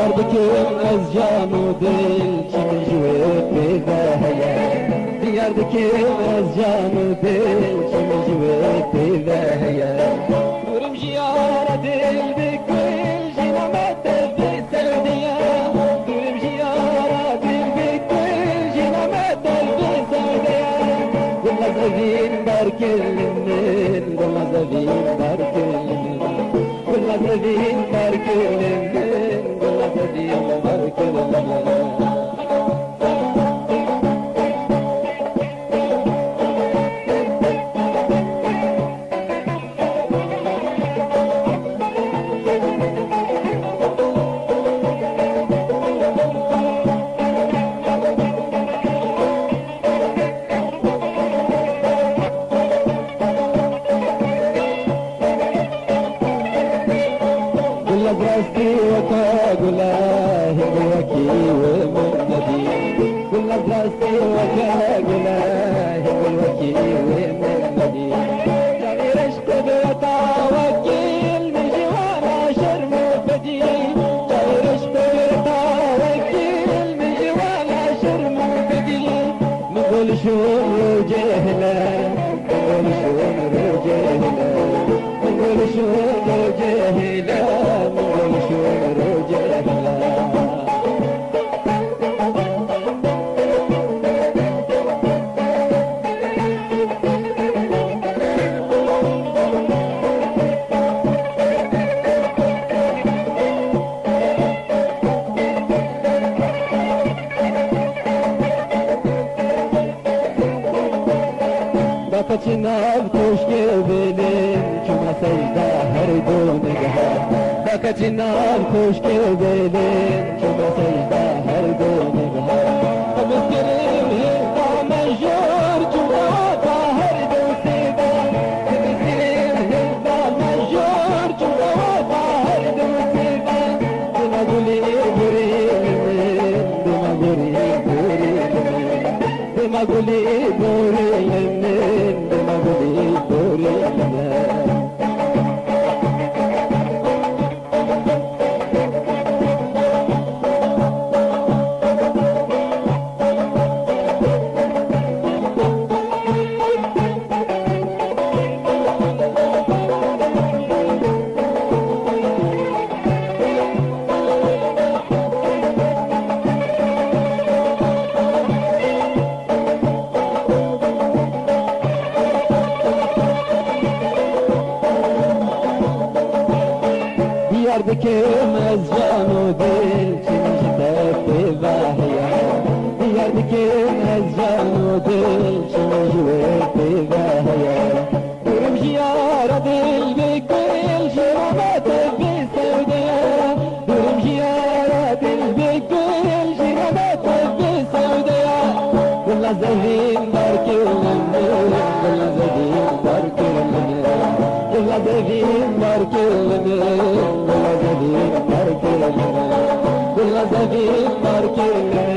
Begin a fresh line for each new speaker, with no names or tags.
Diyardıkım az canı değil kimi jüvet bevaheye Diyardıkım az canı değil kimi jüvet bevaheye Durum jiyara dil bikil jinamet evde sevdiye Durum jiyara dil bikil jinamet evde sevdiye Gulmaz evin barkelimin Gulmaz evin barkelimin Gulmaz evin barkelimin Gulmaz evin barkelimin راسي وكاغلاه وكي ومنبدي كل راسي وكاغلاه وكي ومنبدي جميل اشتبتا وكيل نجي وانا شرم بدي جميل اشتبتا وكيل نجي وانا شرم بدي نقول شو جهلا نقول شو جهلا نقول شو جهلا Bakaçınav koşke benim Küme secde her dönege Bakaçınav koşke benim Küme secde her dönege Temizgirim hizda mecur Küme vata her dönside Temizgirim hizda mecur Küme vata her dönside Dima guli gurilimin Dima guli gurilimin Dima guli gurilimin Dima guli gurilimin Diyardıkım az canı değil Çinci tepe vahiya Diyardıkım az canı değil Çinci tepe vahiya Durum jiyara dil bikil Jiramet evde sevdiye Durum jiyara dil bikil Jiramet evde sevdiye Gulnaz evin barkilimin Gulnaz evin barkilimin Gulnaz evin barkilimin Gulnaz evin barkilimin